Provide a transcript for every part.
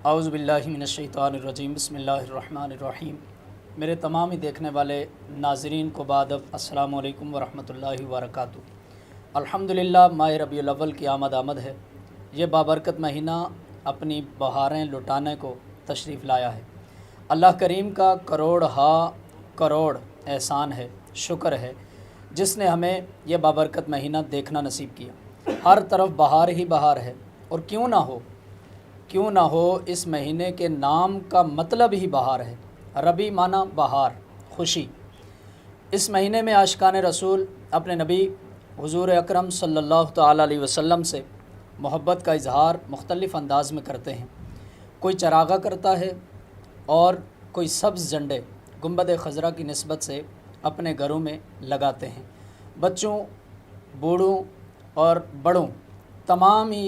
اعوذ باللہ من الشیطان الرجیم، بسم اللہ الرحمن الرحیم۔ میرے تمام ہی دیکھنے والے ناظرین کو بادب السلام علیکم ورحمۃ اللہ وبرکاتہ۔ الحمدللہ ماہ ربیع الاول کی آمد ہے۔ یہ بابرکت مہینہ اپنی بہاریں لٹانے کو تشریف لایا ہے۔ اللہ کریم کا کروڑ احسان ہے، شکر ہے، جس نے ہمیں یہ بابرکت مہینہ دیکھنا نصیب کیا۔ ہر طرف بہار ہی بہار ہے، اور کیوں نہ ہو اس مہینے کے نام کا مطلب ہی بہار ہے۔ ربیع معنی بہار، خوشی۔ اس مہینے میں عاشقان رسول اپنے نبی حضور اکرم صلی اللہ تعالیٰ علیہ وسلم سے محبت کا اظہار مختلف انداز میں کرتے ہیں۔ کوئی چراغاں کرتا ہے اور کوئی سبز جھنڈے گنبد خضرا کی نسبت سے اپنے گھروں میں لگاتے ہیں۔ بچوں، بوڑھوں اور بڑوں تمام ہی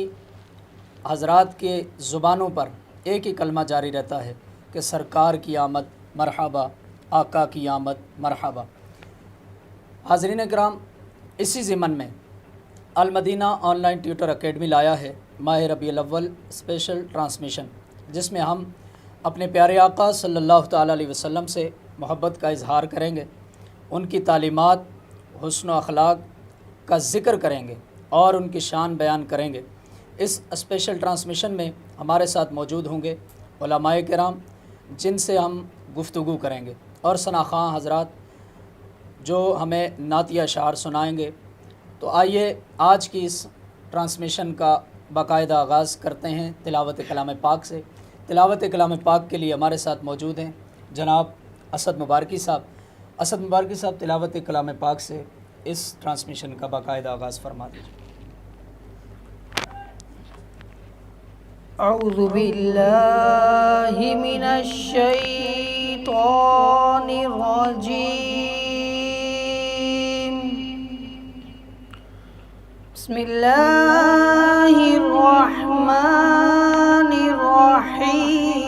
حضرات کے زبانوں پر ایک ہی کلمہ جاری رہتا ہے کہ سرکار کی آمد مرحبا، آقا کی آمد مرحبا۔ حاضرین کرام، اسی ضمن میں المدینہ آن لائن ٹیوٹر اکیڈمی لایا ہے ماہ ربیع الاول اسپیشل ٹرانسمیشن، جس میں ہم اپنے پیارے آقا صلی اللہ تعالیٰ علیہ وسلم سے محبت کا اظہار کریں گے، ان کی تعلیمات، حسن و اخلاق کا ذکر کریں گے اور ان کی شان بیان کریں گے۔ اس اسپیشل ٹرانسمیشن میں ہمارے ساتھ موجود ہوں گے علماء کرام، جن سے ہم گفتگو کریں گے، اور ثناخواں حضرات جو ہمیں نعتیہ اشعار سنائیں گے۔ تو آئیے آج کی اس ٹرانسمیشن کا باقاعدہ آغاز کرتے ہیں تلاوت کلام پاک سے۔ تلاوت کلام پاک کے لیے ہمارے ساتھ موجود ہیں جناب اسد مبارکی صاحب۔ اسد مبارکی صاحب تلاوت کلام پاک سے اس ٹرانسمیشن کا باقاعدہ آغاز فرما دیجیے۔ اعوذ باللہ من الشیطان الرجیم، بسم اللہ الرحمن الرحیم۔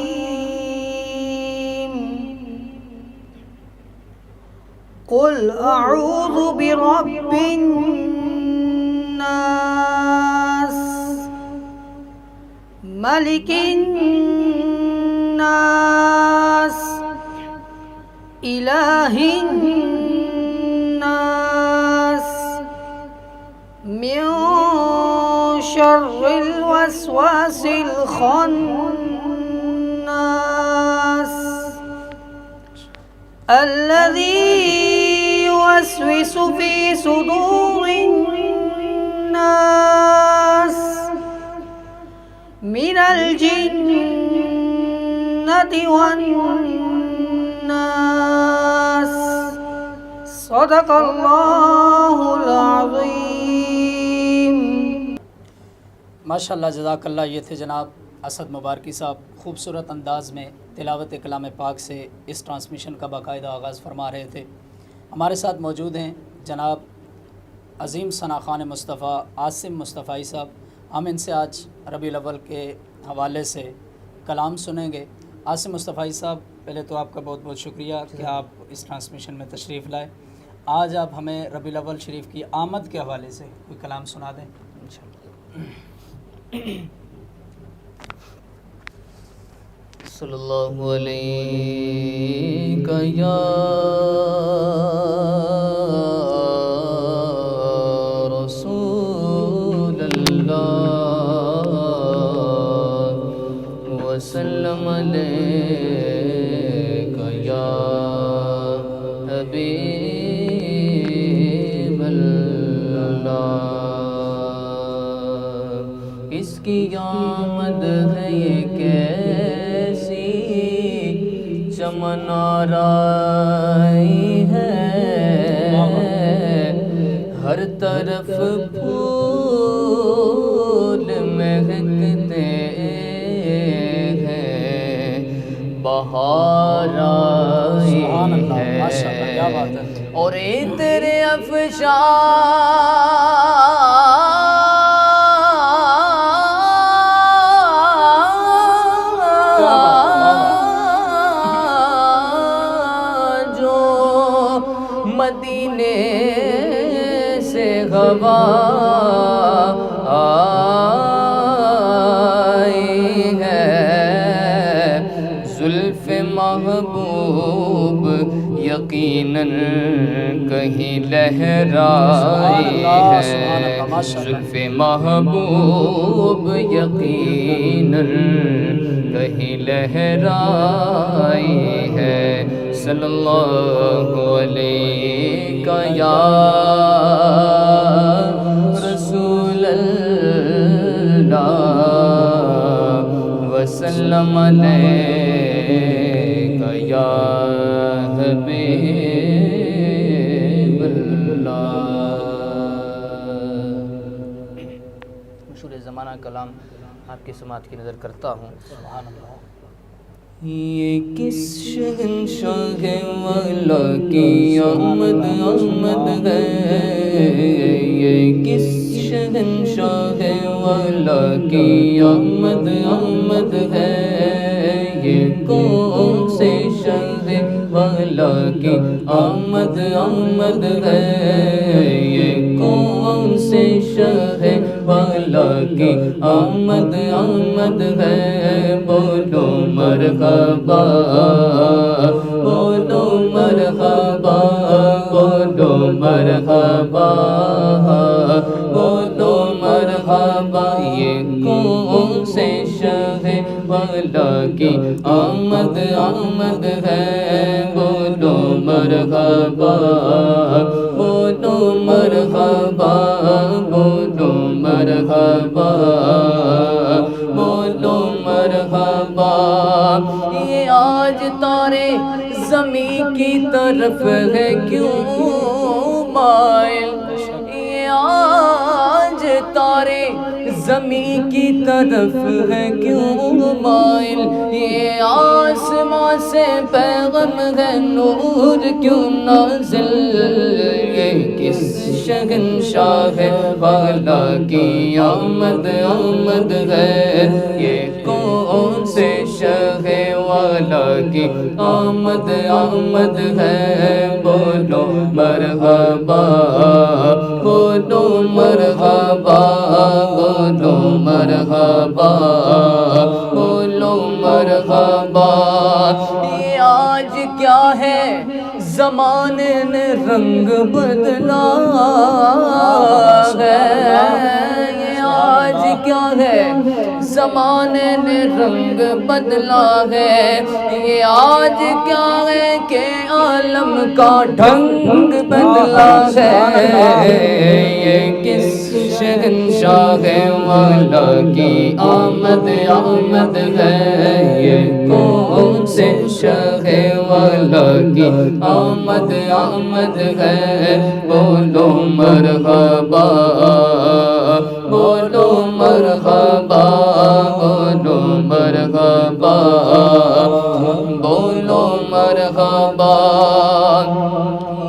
قل اعوذ برب الناس، ملک الناس، الہ الناس، من شر الوسواس الخناس، الذي يوسوس في صدور الناس من الجنة والناس۔ صدق اللہ العظیم۔ ماشاءاللہ، جزاک اللہ۔ یہ تھے جناب اسد مبارکی صاحب، خوبصورت انداز میں تلاوت کلام پاک سے اس ٹرانسمیشن کا باقاعدہ آغاز فرما رہے تھے۔ ہمارے ساتھ موجود ہیں جناب عظیم ثناخوان مصطفیٰ عاصم مصطفی صاحب۔ ہم ان سے آج ربیع الاول کے حوالے سے کلام سنیں گے۔ عاصم مصطفی صاحب، پہلے تو آپ کا بہت بہت شکریہ کہ آپ اس ٹرانسمیشن میں تشریف لائے۔ آج آپ ہمیں ربیع الاول شریف کی آمد کے حوالے سے کوئی کلام سنا دیں انشاءاللہ۔ صلی اللہ علیہ یا رسول اللہ وسلم علیک یا حبیب اللہ۔ اس کی آمد ہے یہ کیسی چمن آرائی ہے، ہر طرف پھول مہکتے ہیں، بہار آئی ہے، اور عطر افشاں جو مدینے سے ہوا آئی ہے، کہیں لہرائی ہے زلف محبوب یقیناً کہیں لہرائی ہے صلی اللہ علیہ یا رسول اللہ وسلم علیک یا حبیب اللہ۔ مشہور زمانہ کلام آپ کی سماعت کی نظر کرتا ہوں۔ سبحان اللہ۔ یہ کس شہنشاہ والا کی آمد آمد ہے، یہ کس شہنشاہ والا کی آمد آمد ہے، یہ کون سے شاہ والا کی آمد آمد ہے، یہ کون سے شاہ والا کی آمد آمد ہے، بولو مرحبا بولو مرحبا بولو مرحبا بولو مرحبا، یہ کون سے شاہ والا کی آمد آمد ہے، بولو مرحبا بولو مرحبا بولو مرحبا بولو مرحبا۔ یہ آج تارے زمین کی طرف ہے کیوں مائل، یہ آج تارے زمین کی طرف ہے کیوں مائل، یہ آسمان سے پیغام ہے نور کیوں نازل، یہ کس شہنشاہ والا کی آمد آمد ہے، یہ کون سے شاہ والا کی آمد آمد ہے، بولو مرحبا بولو مرحبا بولو مرحبا بولو مرحبا۔ یہ آج کیا ہے زمانے نے رنگ بدلا ہے، یہ آج کیا ہے زمانے نے رنگ بدلا ہے، یہ آج کیا ہے کہ عالم کا ڈھنگ بدلا ہے، یہ کس شہنشاہ والا کی آمد آمد ہے، یہ کون سے شاہ والا کی آمد آمد ہے، بولو مرحبا بولو مرحبا بولو مرحبا بولو مرحبا۔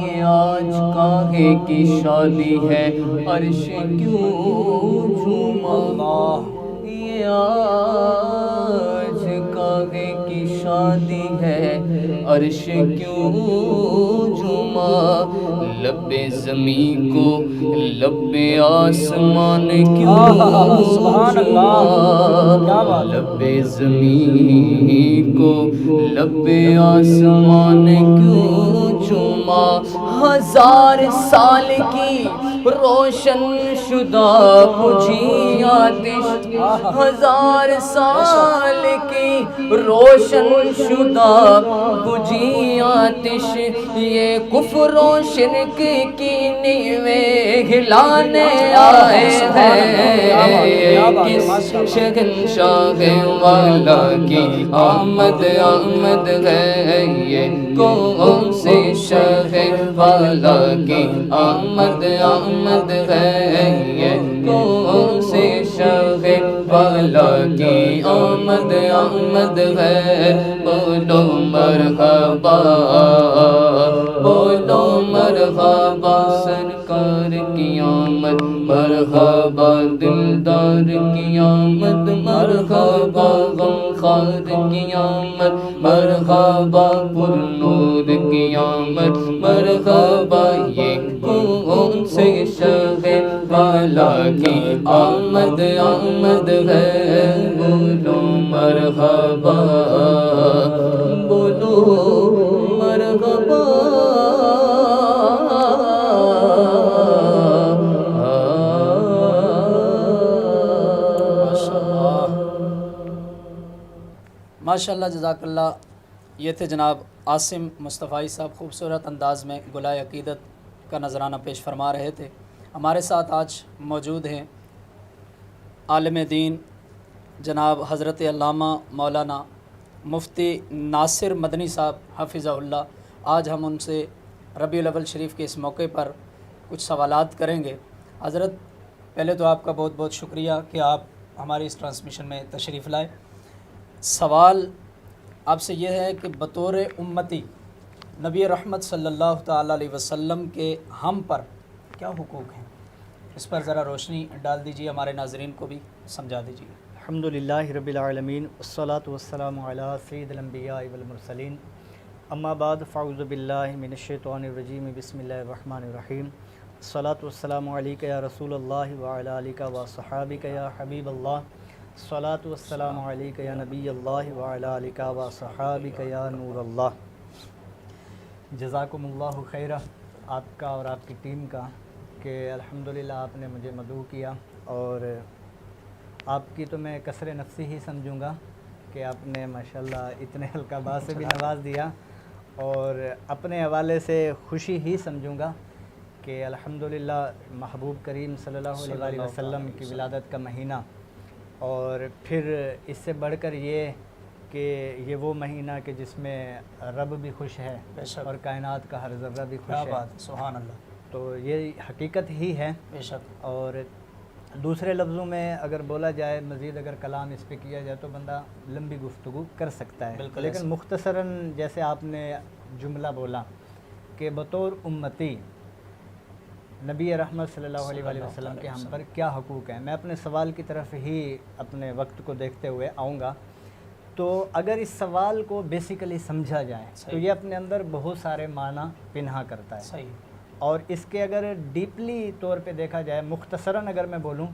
یہ آج کاہے کی شادی ہے عرش کیوں جھوما، یہ آج کاہے کی شادی ہے عرش کیوں جھوما، لب زمین کو لب آسمان کیوں جھوما، لب زمین کو لب آسمان کیوں جھوما، ہزار سال کی روشن شدہ بجھی آتش، ہزار سال کی روشن شدہ بجھی آتش، یہ کفر و شرک کی نیویں ہلانے آئے ہیں، کس شہنشاہ والا کی آمد آمد ہے، یہ کون سے شاہ والا کی آمد آمد ہے، یہ کون سے شاہ والا کی آمد آمد ہے، بولو مرحبا بولو مرحبا سرکار کی آمد، مرحبا دلدار کی آمد، مرحبا غمخوار کی آمد، مرحبا پر نور کی آمد، مرحبا یہ کون سے شاہ والا کی آمد آمد ہے، بولو مرحبا بولو مرحبا ماشاءاللہ جزاک اللہ. یہ تھے جناب عاصم مصطفی صاحب، خوبصورت انداز میں گلائے عقیدت کا نذرانہ پیش فرما رہے تھے. ہمارے ساتھ آج موجود ہیں عالم دین جناب حضرت علامہ مولانا مفتی ناصر مدنی صاحب حفظہ اللہ. آج ہم ان سے ربیع الاول شریف کے اس موقع پر کچھ سوالات کریں گے. حضرت پہلے تو آپ کا بہت بہت شکریہ کہ آپ ہماری اس ٹرانسمیشن میں تشریف لائے. سوال آپ سے یہ ہے کہ بطور امتی نبی رحمت صلی اللہ تعالیٰ علیہ وسلم کے ہم پر کیا حقوق ہیں، اس پر ذرا روشنی ڈال دیجیے، ہمارے ناظرین کو بھی سمجھا دیجیے. الحمدللہ رب العالمین والصلاة والسلام علی سید الانبیاء والمرسلین. اما بعد فاعوذ باللہ من الشیطان الرجیم بسم اللہ الرحمن الرحیم. الصلاة والسلام علیک یا رسول اللہ وعلی آلک وصحابک یا حبیب اللہ. الصلاة والسلام علیک یا نبی اللہ وعلی آلک وصحابک یا نور اللہ. جزاکم اللہ خیرہ آپ کا اور آپ کی ٹیم کا کہ الحمدللہ آپ نے مجھے مدعو کیا، اور آپ کی تو میں کثر نفسی ہی سمجھوں گا کہ آپ نے ماشاءاللہ اتنے ہلکا باز سے بھی نواز دیا، اور اپنے حوالے سے خوشی ہی سمجھوں گا کہ الحمدللہ محبوب کریم صلی اللہ علیہ وسلم کی ولادت کا مہینہ، اور پھر اس سے بڑھ کر یہ کہ یہ وہ مہینہ کہ جس میں رب بھی خوش ہے اور کائنات کا ہر ذرہ بھی خوش ہے. سبحان اللہ. تو یہ حقیقت ہی ہے. بے شک. اور دوسرے لفظوں میں اگر بولا جائے، مزید اگر کلام اس پہ کیا جائے تو بندہ لمبی گفتگو کر سکتا ہے، لیکن مختصراً جیسے آپ نے جملہ بولا کہ بطور امتی نبی رحمت صلی اللہ علیہ وسلم کے ہم پر کیا حقوق ہیں، میں اپنے سوال کی طرف ہی اپنے وقت کو دیکھتے ہوئے آؤں گا. تو اگر اس سوال کو بیسیکلی سمجھا جائے تو یہ اپنے اندر بہت سارے معنی پنہا کرتا ہے. صحیح. اور اس کے اگر ڈیپلی طور پہ دیکھا جائے، مختصراً اگر میں بولوں،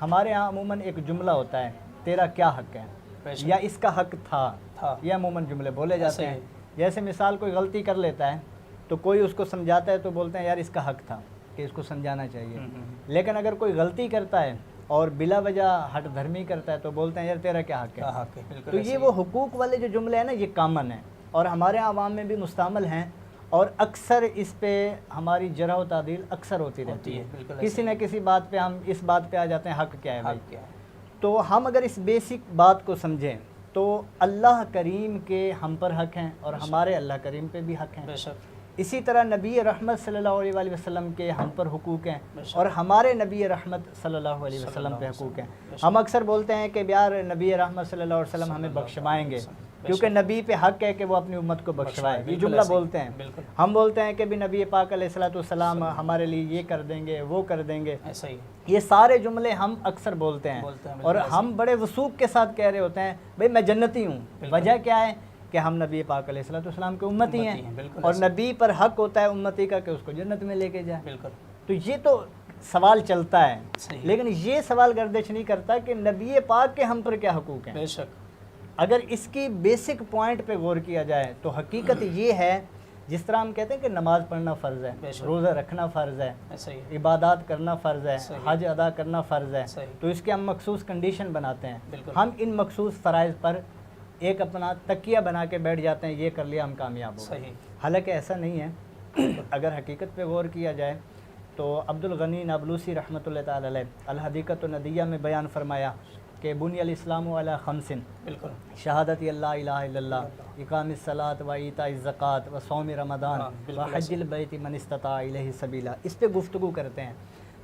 ہمارے ہاں عموماً ایک جملہ ہوتا ہے تیرا کیا حق ہے یا اس کا حق تھا، یہ عموماً جملے بولے جاتے ہیں. جیسے مثال کوئی غلطی کر لیتا ہے تو کوئی اس کو سمجھاتا ہے تو بولتے ہیں یار اس کا حق تھا کہ اس کو سمجھانا چاہیے. لیکن اگر کوئی غلطی کرتا ہے اور بلا وجہ ہٹ دھرمی کرتا ہے تو بولتے ہیں یار تیرا کیا حق ہے. تو یہ وہ حقوق والے جو جملے ہیں نا، یہ کامن ہیں اور ہمارے عوام میں بھی مستعمل ہیں، اور اکثر اس پہ ہماری جرح و تعدیل اکثر ہوتی رہتی ہے. کسی نہ کسی بات پہ ہم اس بات پہ آ جاتے ہیں حق کیا ہے بھائی. تو ہم اگر اس بیسک بات کو سمجھیں تو اللہ کریم کے ہم پر حق ہیں اور ہمارے اللہ کریم پہ بھی حق ہیں. اسی طرح نبی رحمت صلی اللہ علیہ وسلم کے ہم پر حقوق ہیں اور ہمارے نبی رحمت صلی اللہ علیہ وسلم پہ حقوق ہیں. ہم اکثر بولتے ہیں کہ یار نبی رحمت صلی اللہ علیہ وسلم ہمیں بخشوائیں گے کیونکہ نبی پہ حق ہے کہ وہ اپنی امت کو بخشوائے. یہ جملہ بولتے ہیں. ہم بولتے ہیں کہ بھی نبی پاک علیہ الصلوۃ والسلام ہمارے لیے یہ کر دیں گے، وہ کر دیں گے. یہ سارے جملے ہم اکثر بولتے ہیں اور ہم بڑے وثوق کے ساتھ کہہ رہے ہوتے ہیں بھئی میں جنتی ہوں. وجہ کیا ہے کہ ہم نبی پاک علیہ الصلوۃ والسلام کے امتی ہیں، اور نبی پر حق ہوتا ہے امتی کا کہ اس کو جنت میں لے کے جائے. تو یہ تو سوال چلتا ہے، لیکن یہ سوال گردش نہیں کرتا کہ نبی پاک کے ہم پر کیا حقوق ہیں. اگر اس کی بیسک پوائنٹ پہ غور کیا جائے تو حقیقت یہ ہے، جس طرح ہم کہتے ہیں کہ نماز پڑھنا فرض ہے، روزہ رکھنا فرض ہے، عبادات کرنا فرض ہے، حج ادا کرنا فرض ہے، تو اس کے ہم مخصوص کنڈیشن بناتے ہیں. ہم ان مخصوص فرائض پر ایک اپنا تکیہ بنا کے بیٹھ جاتے ہیں، یہ کر لیا ہم کامیاب ہو گئے. حالانکہ ایسا نہیں ہے. اگر حقیقت پہ غور کیا جائے تو عبد الغنی نابلوسی رحمۃ اللہ تعالی علیہ الحدیقۃ الندیہ میں بیان فرمایا کہ بنی الاسلام علی خمس، شہادت اللہ الہ الا اللہ، اقام الصلاۃ و ایتاء الزکوٰۃ و صوم رمضان و حج البیت من استطاع الیہ سبیلا. اس پہ گفتگو کرتے ہیں.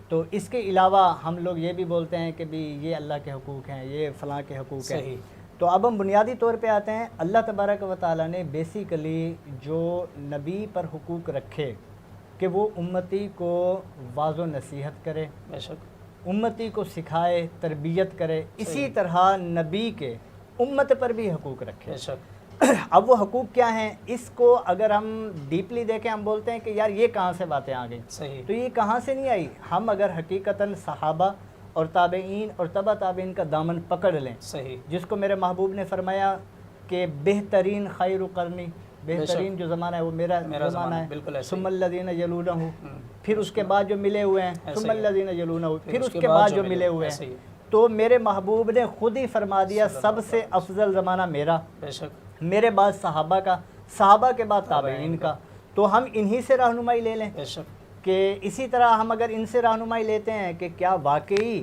تو اس کے علاوہ ہم لوگ یہ بھی بولتے ہیں کہ بھی یہ اللہ کے حقوق ہیں، یہ فلاں کے حقوق ہیں. تو اب ہم بنیادی طور پہ آتے ہیں، اللہ تبارک و تعالیٰ نے بیسیکلی جو نبی پر حقوق رکھے کہ وہ امتی کو واعظ و نصیحت کرے، امتی کو سکھائے، تربیت کرے، اسی طرح نبی کے امت پر بھی حقوق رکھے. اب وہ حقوق کیا ہیں، اس کو اگر ہم ڈیپلی دیکھیں، ہم بولتے ہیں کہ یار یہ کہاں سے باتیں آ گئیں. تو یہ کہاں سے نہیں آئی. ہم اگر حقیقتاً صحابہ اور تابعین اور تبع تابعین کا دامن پکڑ لیں، جس کو میرے محبوب نے فرمایا کہ بہترین خیر قرنی، بہترین جو زمانہ ہے وہ میرا زمانہ ہے، ثم الذین یلونہ، پھر اس کے بعد جو ملے ہوئے ہیں، ثم الذین یلونہ، پھر اس کے بعد جو ملے ہوئے ہیں. تو میرے محبوب نے خود ہی فرما دیا سب سے افضل زمانہ میرا، بے شک، میرے بعد صحابہ کا، صحابہ کے بعد تابعین کا، تو ہم انہی سے رہنمائی لے لیں بے شک، کہ اسی طرح ہم اگر ان سے رہنمائی لیتے ہیں کہ کیا واقعی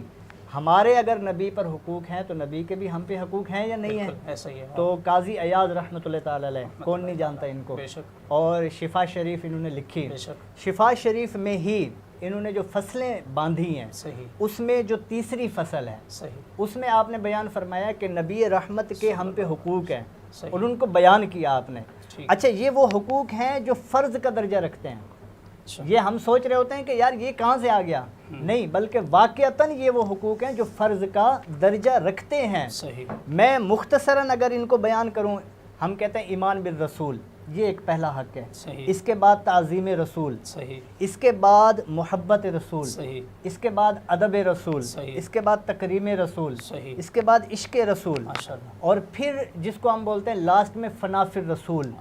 ہمارے اگر نبی پر حقوق ہیں تو نبی کے بھی ہم پہ حقوق ہیں یا نہیں ہیں. بالکل ایسا ہی ہے. تو قاضی ایاز رحمۃ اللہ تعالی علیہ، کون نہیں جانتا ان کو، بے شک، اور شفا شریف انہوں نے لکھی، بے شک، شفا شریف میں ہی انہوں نے جو فصلیں باندھی ہیں صحیح، اس میں جو تیسری فصل ہے صحیح، اس میں آپ نے بیان فرمایا کہ نبی رحمت کے ہم پہ حقوق ہیں صحیح، اور ان کو بیان کیا آپ نے. ٹھیک، اچھا یہ وہ حقوق ہیں جو فرض کا درجہ رکھتے ہیں. اچھا، یہ ہم سوچ رہے ہوتے ہیں کہ یار یہ کہاں سے آ گیا، نہیں بلکہ واقعتاً یہ وہ حقوق ہیں جو فرض کا درجہ رکھتے ہیں. صحیح، میں مختصراً اگر ان کو بیان کروں، ہم کہتے ہیں ایمان بالرسول، یہ ایک پہلا حق ہے. صحیح، اس کے بعد تعظیم رسول، صحیح، اس کے بعد محبت رسول، صحیح، اس کے بعد ادب رسول، صحیح، اس کے بعد تکریم رسول، صحیح، اس کے بعد عشق رسول، ماشاءاللہ، اور پھر جس کو ہم بولتے ہیں لاسٹ میں فنا فی الرسول.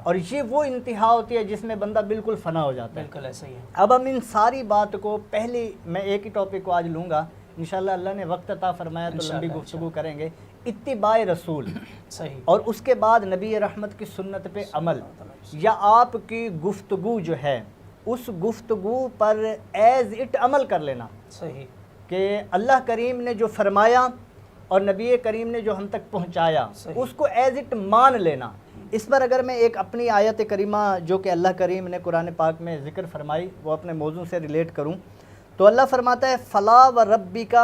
اور یہ وہ انتہا ہوتی ہے جس میں بندہ بالکل فنا ہو جاتا ہے. بالکل ایسا ہی ہے. اب ہم ان ساری بات کو پہلے میں ایک ہی ٹاپک کو آج لوں گا، انشاءاللہ اللہ نے وقت عطا فرمایا تو لمبی انشاءاللہ، گفتگو کریں گے. اتباع رسول، صحیح، اور اس کے بعد نبی رحمت کی سنت پہ عمل، یا آپ کی گفتگو جو ہے اس گفتگو پر ایز اٹ عمل کر لینا صحیح، کہ اللہ کریم نے جو فرمایا اور نبی کریم نے جو ہم تک پہنچایا صحیح، اس کو ایز اٹ مان لینا. اس پر اگر میں ایک اپنی آیت کریمہ جو کہ اللہ کریم نے قرآن پاک میں ذکر فرمائی وہ اپنے موضوع سے ریلیٹ کروں تو اللہ فرماتا ہے فلا و ربک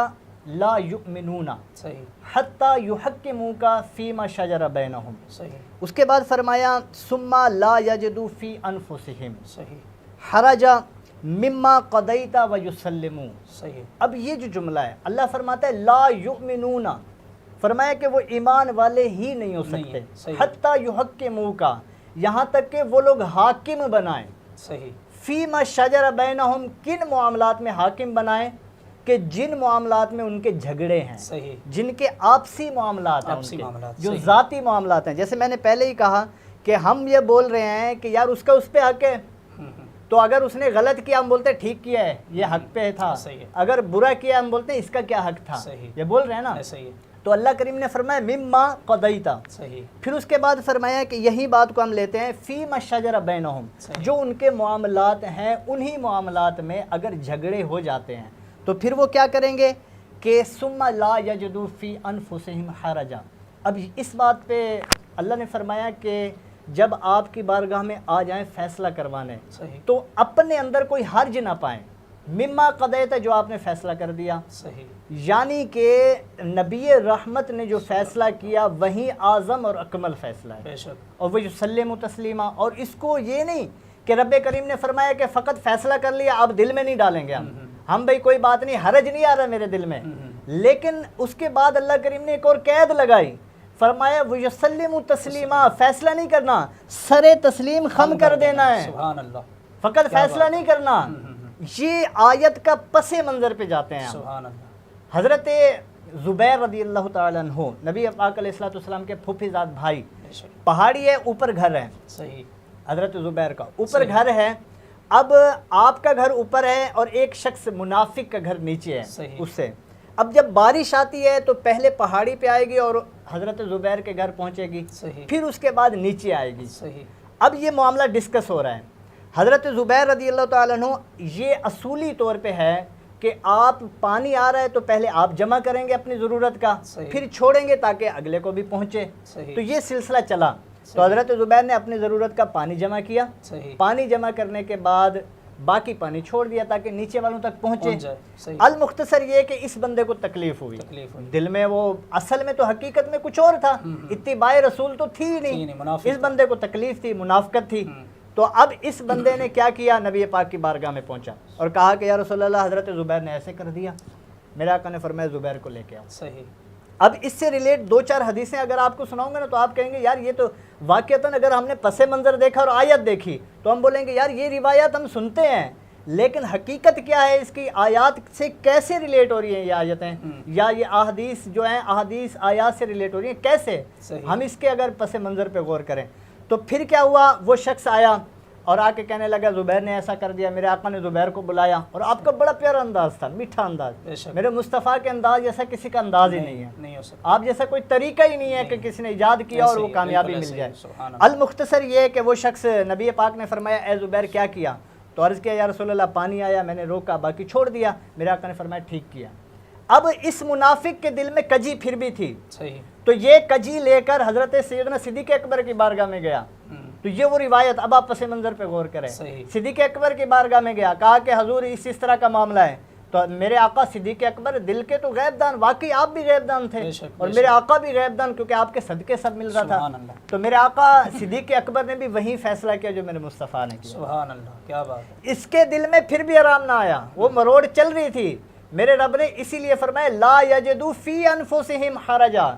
لا یؤمنون صحیح، حتی یحکموک فیما شجر بینہم. صحیح، اس کے بعد فرمایا ثم لا یجدوا فی انفسہم صحیح، حرجا مما قضیت ویسلموا. صحیح، اب یہ جو جملہ ہے اللہ فرماتا ہے لا یؤمنون، فرمایا کہ وہ ایمان والے ہی نہیں ہو نہیں سکتے ہے، صحیح، حتی یحکموک، یہاں تک کہ وہ لوگ حاکم بنائیں صحیح، فیما شجر بینہم، کن معاملات میں حاکم بنائیں کہ جن معاملات میں ان کے جھگڑے ہیں، صحیح، جن کے آپسی معاملات ہیں، آپسی ان کے معاملات، جو صحیح، ذاتی معاملات ہیں. جیسے میں نے پہلے ہی کہا کہ ہم یہ بول رہے ہیں کہ یار اس کا اس پہ حق ہے، تو اگر اس نے غلط کیا ہم بولتے ہیں ٹھیک کیا ہے یہ حق پہ تھا، صحیح ہے. اگر برا کیا ہم بولتے ہیں اس کا کیا حق تھا، صحیح، یہ بول رہے ہیں نا. ایسا ہی ہے. تو اللہ کریم نے فرمایا مما قضیتا، صحیح، پھر اس کے بعد فرمایا کہ یہی بات کو ہم لیتے ہیں فیما شجر بینہم، صحیح، جو ان کے معاملات ہیں انہی معاملات میں اگر جھگڑے ہو جاتے ہیں تو پھر وہ کیا کریں گے کہ ثم لا یجدوا فی انفسہم حرجا. اب اس بات پہ اللہ نے فرمایا کہ جب آپ کی بارگاہ میں آ جائیں فیصلہ کروانے صحیح، تو اپنے اندر کوئی حرج نہ پائیں، مما قضیت جو آپ نے فیصلہ کر دیا، صحیح، یعنی کہ نبی رحمت نے جو فیصلہ کیا وہی اعظم اور اکمل فیصلہ ہے. بے شک، اور وہ یسلم تسلیما، اور اس کو یہ نہیں کہ رب کریم نے فرمایا کہ فقط فیصلہ کر لیا اب دل میں نہیں ڈالیں گے ہم بھائی کوئی بات نہیں، حرج نہیں آ رہا میرے دل میں. لیکن اس کے بعد اللہ کریم نے ایک اور قید لگائی، فرمایا وہ یسلم تسلیما، فیصلہ نہیں کرنا، سر تسلیم خم کر دینا ہے، سبحان اللہ، فقط فیصلہ نہیں کرنا. یہ آیت کا پس منظر پہ جاتے ہیں ہم. سبحان اللہ، حضرت زبیر رضی اللہ تعالیٰ عنہ نبی پاک علیہ الصلوۃ والسلام کے پھوپھی زاد بھائی، بے شک، پہاڑی ہے اوپر گھر ہے، صحیح، حضرت زبیر کا اوپر گھر ہے. اب آپ کا گھر اوپر ہے اور ایک شخص منافق کا گھر نیچے ہے صحیح. اس سے. اب جب بارش آتی ہے تو پہلے پہاڑی پہ آئے گی اور حضرت زبیر کے گھر پہنچے گی، صحیح، پھر اس کے بعد نیچے آئے گی. صحیح، اب یہ معاملہ ڈسکس ہو رہا ہے. حضرت زبیر رضی اللہ تعالیٰ عنہ یہ اصولی طور پہ ہے کہ آپ پانی آ رہا ہے تو پہلے آپ جمع کریں گے اپنی ضرورت کا، صحیح، پھر چھوڑیں گے تاکہ اگلے کو بھی پہنچے. صحیح، تو یہ سلسلہ چلا. تو حضرت زبیر نے اپنی ضرورت کا پانی جمع کیا، صحیح، پانی جمع کرنے کے بعد باقی پانی چھوڑ دیا تاکہ نیچے والوں تک پہنچ پہنچے. جائے، صحیح، المختصر یہ کہ اس بندے کو تکلیف ہوئی، تکلیف ہوئی، دل میں وہ اصل میں تو حقیقت میں کچھ اور تھا، اتباع رسول تو تھی تھی نہیں، نہیں، منافق اس بندے کو تکلیف تھی، منافقت تھی. تو اب اس بندے نے کیا کیا، نبی پاک کی بارگاہ میں پہنچا اور کہا کہ یا رسول اللہ حضرت زبیر نے ایسے کر دیا. میرے آقا نے فرمایا زبیر کو لے کے آؤ. صحیح، اب اس سے ریلیٹ دو چار حدیثیں اگر آپ کو سناؤں گا نا تو آپ کہیں گے یار یہ تو واقعتاً اگر ہم نے پس منظر دیکھا اور آیت دیکھی تو ہم بولیں گے یار یہ روایات ہم سنتے ہیں لیکن حقیقت کیا ہے، اس کی آیات سے کیسے ریلیٹ ہو رہی ہیں یہ آیتیں، یا یہ احادیث جو ہیں احادیث آیات سے ریلیٹ ہو رہی ہیں کیسے. صحیح، ہم اس کے اگر پس منظر پہ غور کریں تو پھر کیا ہوا، وہ شخص آیا اور آ کے کہنے لگا زبیر نے ایسا کر دیا. میرے آقا نے زبیر کو بلایا اور آپ کا بڑا پیارا انداز تھا, میٹھا انداز. میرے مصطفیٰ کے انداز جیسا کسی کا انداز ہی نہیں ہے, نہیں ہو سکتا. آپ جیسا کوئی طریقہ ہی نہیں ہے کہ کسی نے ایجاد کیا اور وہ کامیابی مل جائے. المختصر یہ ہے کہ وہ شخص, نبی پاک نے فرمایا اے زبیر کیا کیا؟ تو عرض کیا یا رسول اللہ پانی آیا, میں نے روکا, باقی چھوڑ دیا. میرے آقا نے فرمایا ٹھیک کیا. اب اس منافق کے دل میں کجی پھر بھی تھی, تو یہ کجی لے کر حضرت سیدنا صدیق اکبر کی بارگاہ میں گیا. تو یہ وہ روایت, اب آپ پس منظر پہ غور کریں. صدیق اکبر کی بارگاہ میں گیا, کہا کہ حضور اس طرح کا معاملہ ہے. تو میرے آقا صدیق اکبر دل کے تو غیب دان, واقعی آپ بھی غیب دان تھے اور میرے آقا بھی غیب دان, کیونکہ آپ کے صدقے سب مل رہا تھا. تو میرے آقا صدیق اکبر نے بھی وہی فیصلہ کیا جو میرے مصطفیٰ نے کیا. سبحان اللہ, کیا بات ہے. اس کے دل میں پھر بھی آرام نہ آیا, وہ مروڑ چل رہی تھی. میرے رب نے اسی لیے فرمایا لا یجدو فی انفسہم حرجا,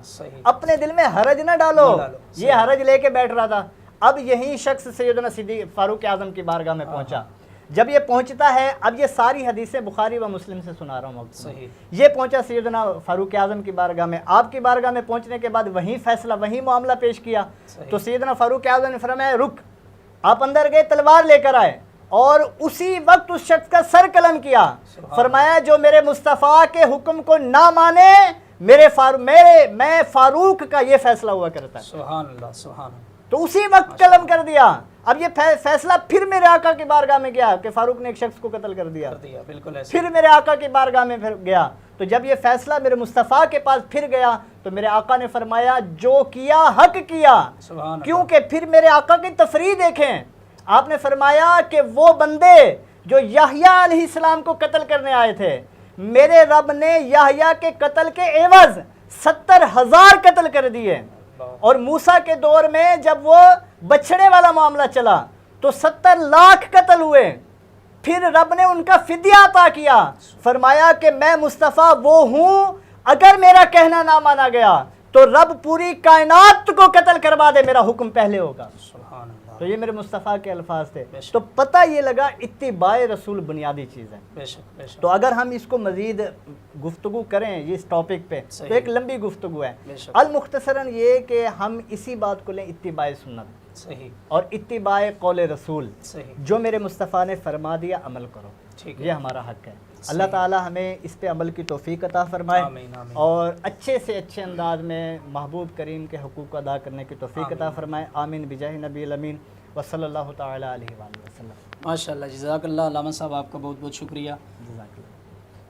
اپنے دل میں حرج نہ ڈالو. یہ حرج لے کے بیٹھ رہا تھا. اب یہی شخص سیدنا صدیق فاروق اعظم کی بارگاہ میں پہنچا. جب یہ پہنچتا ہے, اب یہ ساری حدیثیں بخاری و مسلم سے سنا رہا ہوں, یہ پہنچا سیدنا فاروق اعظم کی بارگاہ میں. آپ کی بارگاہ میں پہنچنے کے بعد وہی فیصلہ, وہی معاملہ پیش کیا. تو سیدنا فاروق اعظم نے فرمایا رک. آپ اندر گئے, تلوار لے کر آئے اور اسی وقت اس شخص کا سر قلم کیا. فرمایا جو میرے مصطفیٰ کے حکم کو نہ مانے, میں فاروق کا یہ فیصلہ ہوا کرتا ہے. سبحان اللہ, سبحان اللہ. تو اسی وقت قلم کر دیا. اب یہ فیصلہ پھر میرے آقا کی بارگاہ میں گیا کہ فاروق نے ایک شخص کو قتل کر دیا. بالکل ایسے. پھر میرے آقا کی بارگاہ میں پھر گیا. تو جب یہ فیصلہ میرے مصطفیٰ کے پاس پھر گیا تو میرے آقا نے فرمایا جو کیا حق کیا. کیونکہ پھر میرے آقا کی تفریح دیکھیں, آپ نے فرمایا کہ وہ بندے جو یحییٰ علیہ السلام کو قتل کرنے آئے تھے, میرے رب نے یحییٰ کے قتل کے عوض 70,000 قتل کر دیے. اور موسیٰ کے دور میں جب وہ بچھڑے والا معاملہ چلا تو 70 لاکھ قتل ہوئے. پھر رب نے ان کا فدیہ عطا کیا. فرمایا کہ میں مصطفیٰ وہ ہوں, اگر میرا کہنا نہ مانا گیا تو رب پوری کائنات کو قتل کروا دے, میرا حکم پہلے ہوگا. تو یہ میرے مصطفیٰ کے الفاظ تھے. تو پتہ یہ لگا اتباع رسول بنیادی چیز ہے. تو اگر ہم اس کو مزید گفتگو کریں اس ٹاپک پہ تو ایک لمبی گفتگو ہے. المختصراً یہ کہ ہم اسی بات کو لیں, اتباع سنت اور اتباع قول رسول. جو میرے مصطفیٰ نے فرما دیا عمل کرو, یہ ہمارا حق ہے. اللہ تعالی ہمیں اس پہ عمل کی توفیق عطا فرمائے اور اچھے سے اچھے انداز میں محبوب کریم کے حقوق کو ادا کرنے کی توفیق عطا فرمائے. آمین بجاہ نبی الامین وصلی اللہ تعالی علیہ وآلہ وسلم. ماشاء اللہ, جزاک اللہ. علامہ صاحب آپ کا بہت بہت شکریہ. جزاک اللہ.